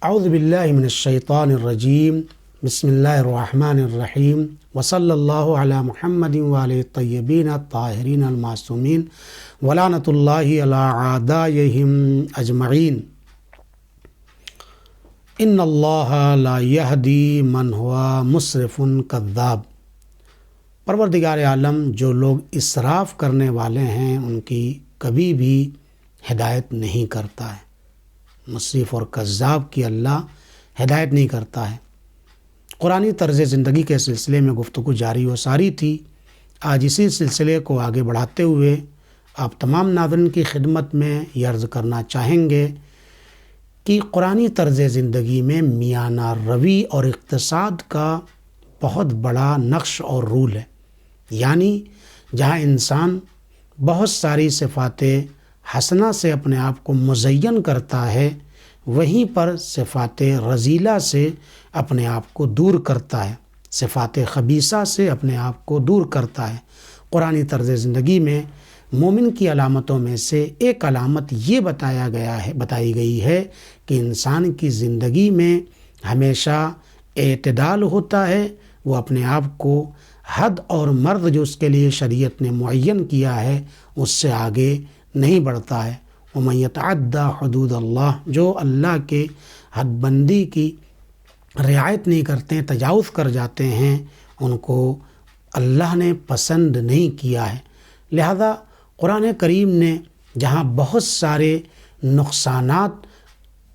اعوذ باللہ من الشیطان الرجیم بسم اللہ الرحمن الرحیم وصلی اللہ علی محمد وآلہ الطیبین الطاہرین المعصومین ولعنۃ اللہ علی اعدائہم اجمعین ان اللہ لا یہدی من ہوا مسرف کذاب۔ پروردگار عالم جو لوگ اسراف کرنے والے ہیں ان کی کبھی بھی ہدایت نہیں کرتا ہے۔ مصرف اور کذاب کی اللہ ہدایت نہیں کرتا ہے۔ قرآنی طرز زندگی کے سلسلے میں گفتگو جاری و ساری تھی۔ آج اسی سلسلے کو آگے بڑھاتے ہوئے آپ تمام ناظرین کی خدمت میں یہ عرض کرنا چاہیں گے کہ قرآنی طرز زندگی میں میانہ روی اور اقتصاد کا بہت بڑا نقش اور رول ہے، یعنی جہاں انسان بہت ساری صفات حسنہ سے اپنے آپ کو مزین کرتا ہے، وہیں پر صفات رذیلہ سے اپنے آپ کو دور کرتا ہے، صفات خبیثہ سے اپنے آپ کو دور کرتا ہے۔ قرآنی طرز زندگی میں مومن کی علامتوں میں سے ایک علامت یہ بتائی گئی ہے کہ انسان کی زندگی میں ہمیشہ اعتدال ہوتا ہے، وہ اپنے آپ کو حد اور مرد جو اس کے لیے شریعت نے معین کیا ہے اس سے آگے نہیں بڑھتا ہے۔ وَمَن يَتَعَدَّ حُدُودَ اللَّهِ، جو اللہ کے حد بندی کی رعایت نہیں کرتے ہیں، تجاوز کر جاتے ہیں، ان کو اللہ نے پسند نہیں کیا ہے۔ لہذا قرآن کریم نے جہاں بہت سارے نقصانات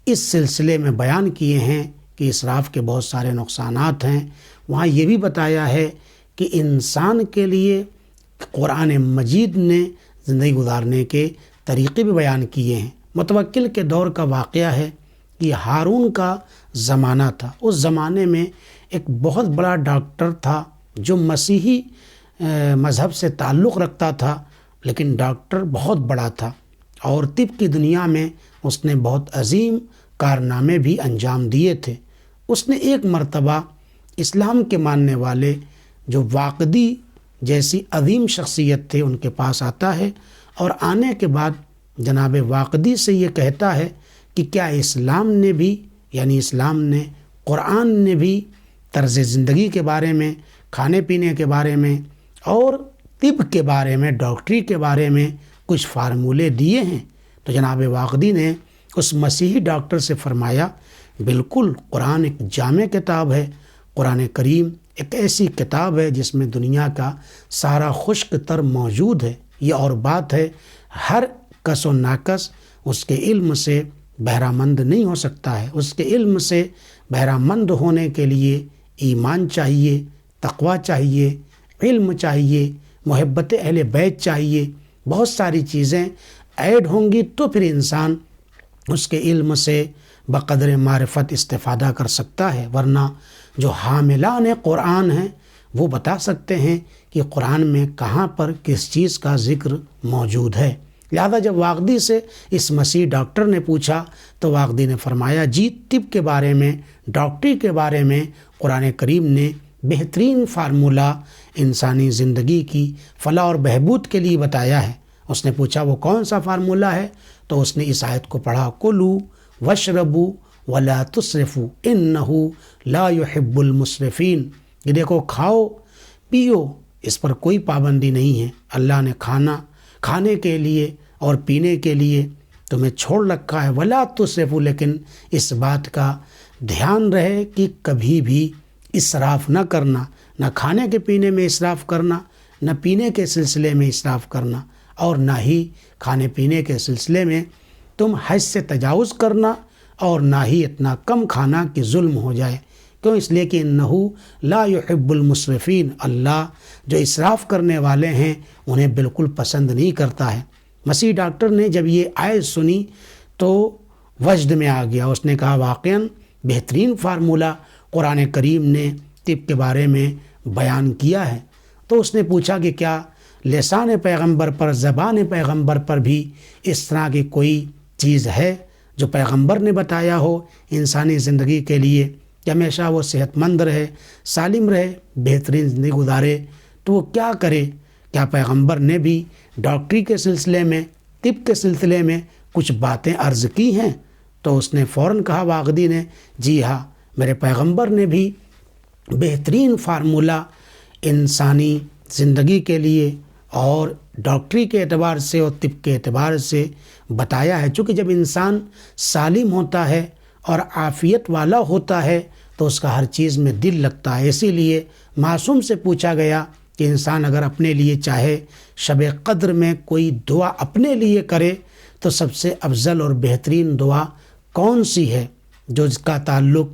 اس سلسلے میں بیان کیے ہیں کہ اسراف کے بہت سارے نقصانات ہیں، وہاں یہ بھی بتایا ہے کہ انسان کے لیے قرآن مجید نے زندگی گزارنے کے طریقے بھی بیان کیے ہیں۔ متوکل کے دور کا واقعہ ہے کہ ہارون کا زمانہ تھا۔ اس زمانے میں ایک بہت بڑا ڈاکٹر تھا جو مسیحی مذہب سے تعلق رکھتا تھا، لیکن ڈاکٹر بہت بڑا تھا اور طب کی دنیا میں اس نے بہت عظیم کارنامے بھی انجام دیے تھے۔ اس نے ایک مرتبہ اسلام کے ماننے والے جو واقدی جیسی عظیم شخصیت تھے ان کے پاس آتا ہے، اور آنے کے بعد جناب واقدی سے یہ کہتا ہے کہ کیا اسلام نے بھی، یعنی اسلام نے، قرآن نے بھی طرز زندگی کے بارے میں، کھانے پینے کے بارے میں اور طب کے بارے میں، ڈاکٹری کے بارے میں کچھ فارمولے دیے ہیں؟ تو جناب واقدی نے اس مسیحی ڈاکٹر سے فرمایا، بالکل، قرآن ایک جامع کتاب ہے۔ قرآن کریم ایک ایسی کتاب ہے جس میں دنیا کا سارا خشک تر موجود ہے۔ یہ اور بات ہے، ہر کس و ناکس اس کے علم سے بہرہ مند نہیں ہو سکتا ہے۔ اس کے علم سے بہرہ مند ہونے کے لیے ایمان چاہیے، تقوی چاہیے، علم چاہیے، محبت اہل بیت چاہیے، بہت ساری چیزیں ایڈ ہوں گی تو پھر انسان اس کے علم سے بقدر معرفت استفادہ کر سکتا ہے، ورنہ جو حاملان قرآن ہیں وہ بتا سکتے ہیں کہ قرآن میں کہاں پر کس چیز کا ذکر موجود ہے۔ لہذا جب واقدی سے اس مسیح ڈاکٹر نے پوچھا تو واقدی نے فرمایا، جی، طب کے بارے میں، ڈاکٹری کے بارے میں قرآن کریم نے بہترین فارمولہ انسانی زندگی کی فلاح اور بہبود کے لیے بتایا ہے۔ اس نے پوچھا وہ کون سا فارمولہ ہے؟ تو اس نے اس آیت کو پڑھا، کلوا واشربوا ولا تسرفوا انہ لا يحب المسرفین۔ یہ دیکھو، کھاؤ پیو، اس پر کوئی پابندی نہیں ہے۔ اللہ نے کھانے کے لیے اور پینے کے لیے تمہیں چھوڑ رکھا ہے، ولا تسرفوا، لیکن اس بات کا دھیان رہے کہ کبھی بھی اسراف نہ کرنا، نہ کھانے کے پینے میں اسراف کرنا، نہ پینے کے سلسلے میں اسراف کرنا، اور نہ ہی کھانے پینے کے سلسلے میں تم حد سے تجاوز کرنا، اور نہ ہی اتنا کم کھانا کہ ظلم ہو جائے۔ کیوں؟ اس لیے کہ انہ لا يحب المسرفین، اللہ جو اسراف کرنے والے ہیں انہیں بالکل پسند نہیں کرتا ہے۔ مسیح ڈاکٹر نے جب یہ آیت سنی تو وجد میں آ گیا۔ اس نے کہا، واقعاً بہترین فارمولہ قرآن کریم نے طب کے بارے میں بیان کیا ہے۔ تو اس نے پوچھا کہ کیا لسان پیغمبر پر، زبان پیغمبر پر بھی اس طرح کی کوئی چیز ہے جو پیغمبر نے بتایا ہو انسانی زندگی کے لیے کہ ہمیشہ وہ صحت مند رہے، سالم رہے، بہترین زندگی گزارے؟ تو وہ کیا کرے؟ کیا پیغمبر نے بھی ڈاکٹری کے سلسلے میں، طب کے سلسلے میں کچھ باتیں عرض کی ہیں؟ تو اس نے فوراً کہا واغدی نے، جی ہاں، میرے پیغمبر نے بھی بہترین فارمولہ انسانی زندگی کے لیے اور ڈاکٹری کے اعتبار سے اور طب کے اعتبار سے بتایا ہے۔ چونکہ جب انسان سالم ہوتا ہے اور عافیت والا ہوتا ہے تو اس کا ہر چیز میں دل لگتا ہے۔ اسی لیے معصوم سے پوچھا گیا کہ انسان اگر اپنے لیے چاہے شب قدر میں کوئی دعا اپنے لیے کرے تو سب سے افضل اور بہترین دعا کون سی ہے جو اس کا تعلق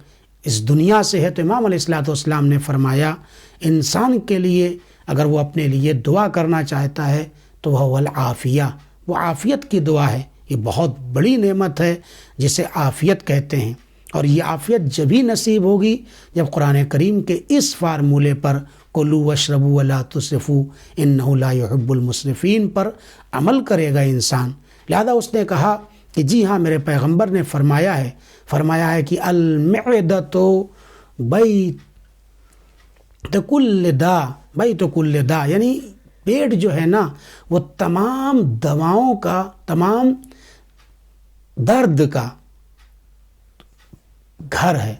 اس دنیا سے ہے؟ تو امام علیہ الصلوۃ والسلام نے فرمایا انسان کے لیے اگر وہ اپنے لیے دعا کرنا چاہتا ہے تو وہ العافیہ، وہ عافیت کی دعا ہے۔ یہ بہت بڑی نعمت ہے جسے عافیت کہتے ہیں، اور یہ عافیت جبھی نصیب ہوگی جب قرآن کریم کے اس فارمولے پر کلوا واشربوا ولا تسرفوا انہ لا يحب المسرفین پر عمل کرے گا انسان۔ لہذا اس نے کہا کہ جی ہاں، میرے پیغمبر نے فرمایا ہے کہ المعدۃ بیت کل داء، یعنی پیٹ جو ہے نا وہ تمام دواؤں کا، تمام درد کا گھر ہے۔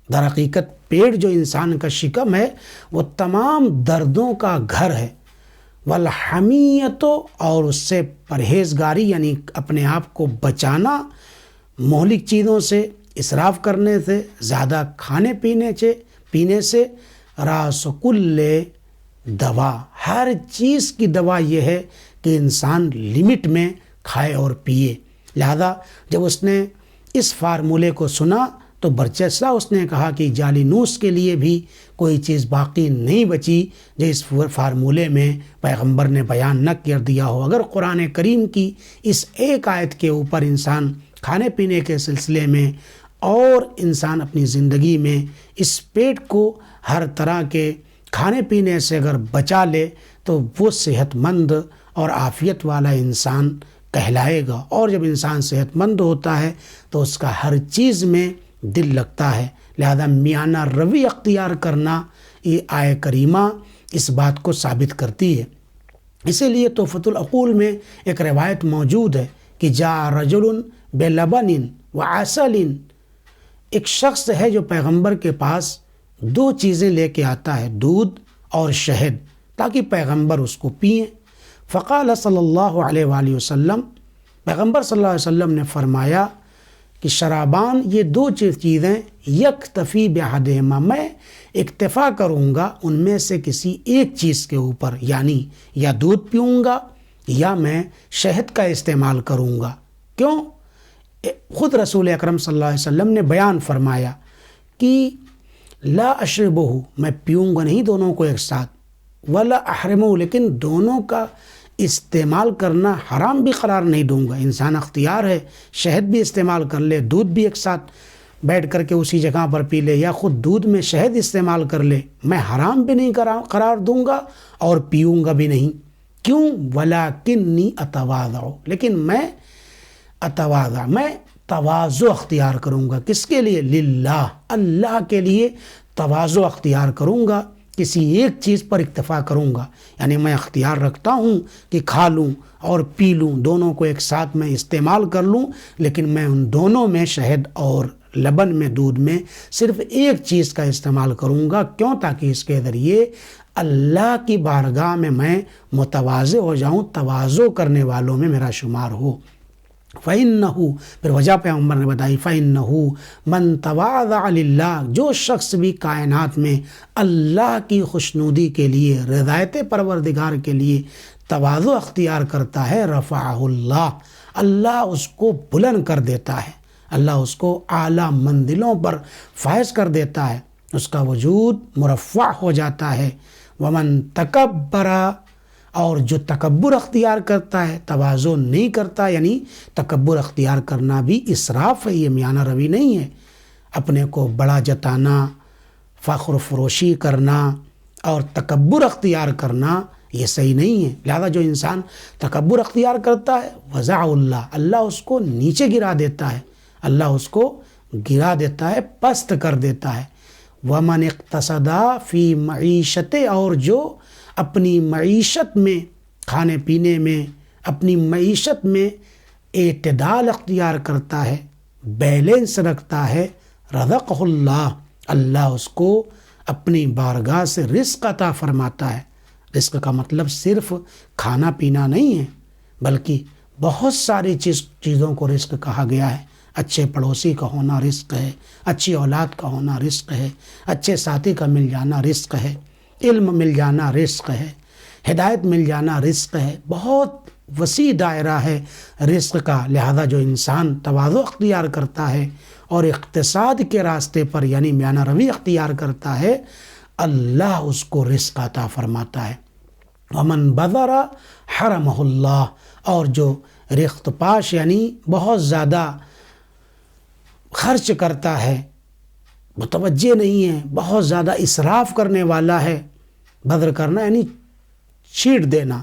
در حقیقت پیٹ جو انسان کا شکم ہے وہ تمام دردوں کا گھر ہے۔ والحمیت، اور اس سے پرہیزگاری یعنی اپنے آپ کو بچانا مہلک چیزوں سے، اسراف کرنے سے، زیادہ کھانے پینے سے، راس کل دوا، ہر چیز کی دوا یہ ہے کہ انسان لمٹ میں کھائے اور پیے۔ لہذا جب اس نے اس فارمولے کو سنا تو برچستہ اس نے کہا کہ جالینوس کے لیے بھی کوئی چیز باقی نہیں بچی جو اس فارمولے میں پیغمبر نے بیان نہ کر دیا ہو۔ اگر قرآن کریم کی اس ایک آیت کے اوپر انسان کھانے پینے کے سلسلے میں اور انسان اپنی زندگی میں اس پیٹ کو ہر طرح کے کھانے پینے سے اگر بچا لے تو وہ صحت مند اور عافیت والا انسان کہلائے گا۔ اور جب انسان صحت مند ہوتا ہے تو اس کا ہر چیز میں دل لگتا ہے۔ لہذا میانہ روی اختیار کرنا، یہ آیہ کریمہ اس بات کو ثابت کرتی ہے۔ اسی لیے تحفۃ العقول میں ایک روایت موجود ہے کہ جاء رجل بلبن وعسل، ایک شخص ہے جو پیغمبر کے پاس دو چیزیں لے کے آتا ہے، دودھ اور شہد، تاکہ پیغمبر اس کو پئیں۔ فقال صلی اللہ علیہ وآلہ وسلم، پیغمبر صلی اللہ علیہ وسلم نے فرمایا کہ شرابان، یہ دو چیزیں یکتفی بأحدہما، میں اکتفا کروں گا ان میں سے کسی ایک چیز کے اوپر، یعنی یا دودھ پیوں گا یا میں شہد کا استعمال کروں گا۔ کیوں؟ خود رسول اکرم صلی اللہ علیہ وسلم نے بیان فرمایا کہ لا اشربہ، میں پیوں گا نہیں دونوں کو ایک ساتھ، ولا احرمہ، لیکن دونوں کا استعمال کرنا حرام بھی قرار نہیں دوں گا۔ انسان اختیار ہے، شہد بھی استعمال کر لے، دودھ بھی ایک ساتھ بیٹھ کر کے اسی جگہ پر پی لے، یا خود دودھ میں شہد استعمال کر لے، میں حرام بھی نہیں قرار دوں گا اور پیوں گا بھی نہیں۔ کیوں؟ ولاکنی اتواضع، لیکن میں تواضع اختیار کروں گا۔ کس کے لیے؟ للہ، اللہ کے لیے تواضع اختیار کروں گا، کسی ایک چیز پر اکتفا کروں گا۔ یعنی میں اختیار رکھتا ہوں کہ کھا لوں اور پی لوں، دونوں کو ایک ساتھ میں استعمال کر لوں، لیکن میں ان دونوں میں، شہد اور لبن میں، دودھ میں، صرف ایک چیز کا استعمال کروں گا۔ کیوں؟ تاکہ اس کے ذریعے اللہ کی بارگاہ میں متواضع ہو جاؤں، تواضع کرنے والوں میں میرا شمار ہو۔ فَإِنَّهُ، پھر وجہ پیغمبر نے بتائی، فَإِنَّهُ مَن تَوَاضَعَ لِلَّهِ، جو شخص بھی کائنات میں اللہ کی خوشنودی کے لیے، رضایت پروردگار کے لیے تواضع اختیار کرتا ہے، رفعہ اللہ، اللہ اس کو بلند کر دیتا ہے، اللہ اس کو اعلیٰ منزلوں پر فائز کر دیتا ہے، اس کا وجود مرفع ہو جاتا ہے۔ وَمَن تَكَبَّرَ، اور جو تکبر اختیار کرتا ہے، تواضع نہیں کرتا، یعنی تکبر اختیار کرنا بھی اسراف ہے، یہ میانہ روی نہیں ہے۔ اپنے کو بڑا جتانا، فخر و فروشی کرنا اور تکبر اختیار کرنا یہ صحیح نہیں ہے۔ لہذا جو انسان تکبر اختیار کرتا ہے، وضع اللہ، اللہ اس کو نیچے گرا دیتا ہے، اللہ اس کو گرا دیتا ہے، پست کر دیتا ہے۔ وَمَنِ اقْتَصَدَ فِي مَعِیشَتِ، اور جو اپنی معیشت میں، کھانے پینے میں، اپنی معیشت میں اعتدال اختیار کرتا ہے، بیلنس رکھتا ہے، رزقہ اللہ، اللہ اس کو اپنی بارگاہ سے رزق عطا فرماتا ہے۔ رزق کا مطلب صرف کھانا پینا نہیں ہے، بلکہ بہت ساری چیزوں کو رزق کہا گیا ہے۔ اچھے پڑوسی کا ہونا رزق ہے، اچھی اولاد کا ہونا رزق ہے، اچھے ساتھی کا مل جانا رزق ہے، علم مل جانا رزق ہے، ہدایت مل جانا رزق ہے۔ بہت وسیع دائرہ ہے رزق کا، لہذا جو انسان تواضع اختیار کرتا ہے اور اقتصاد کے راستے پر یعنی میانہ روی اختیار کرتا ہے، اللہ اس کو رزق عطا فرماتا ہے۔ ومن بذر حرمہ اللہ، اور جو رخت پاش یعنی بہت زیادہ خرچ کرتا ہے، متوجہ نہیں ہے، بہت زیادہ اسراف کرنے والا ہے۔ بذر کرنا یعنی چھیٹ دینا،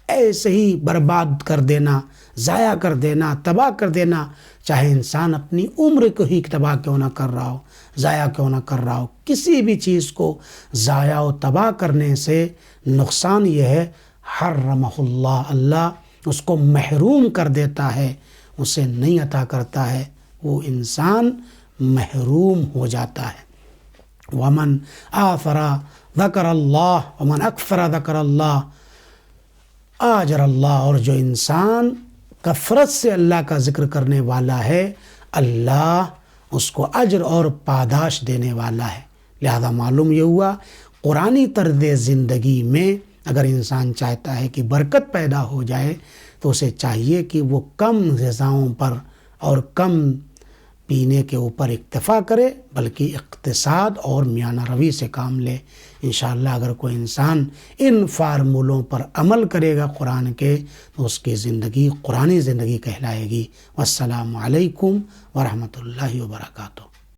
ایسے ہی برباد کر دینا، ضائع کر دینا، تباہ کر دینا، چاہے انسان اپنی عمر کو ہی تباہ کیوں نہ کر رہا ہو، ضائع کیوں نہ کر رہا ہو، کسی بھی چیز کو ضائع و تباہ کرنے سے نقصان یہ ہے، حرمہ اللہ، اللہ اس کو محروم کر دیتا ہے، اسے نہیں عطا کرتا ہے، وہ انسان محروم ہو جاتا ہے۔ ومن آثر ذکر اللہ ومن اکثر ذکر اللہ آجر اللہ، اور جو انسان کثرت سے اللہ کا ذکر کرنے والا ہے، اللہ اس کو اجر اور پاداش دینے والا ہے۔ لہذا معلوم یہ ہوا قرآنی طرز زندگی میں اگر انسان چاہتا ہے کہ برکت پیدا ہو جائے تو اسے چاہیے کہ وہ کم غذاؤں پر اور کم پینے کے اوپر اکتفا کرے، بلکہ اقتصاد اور میانہ روی سے کام لے۔ انشاءاللہ اگر کوئی انسان ان فارمولوں پر عمل کرے گا قرآن کے، تو اس کی زندگی قرآنی زندگی کہلائے گی۔ والسلام علیکم ورحمۃ اللہ وبرکاتہ۔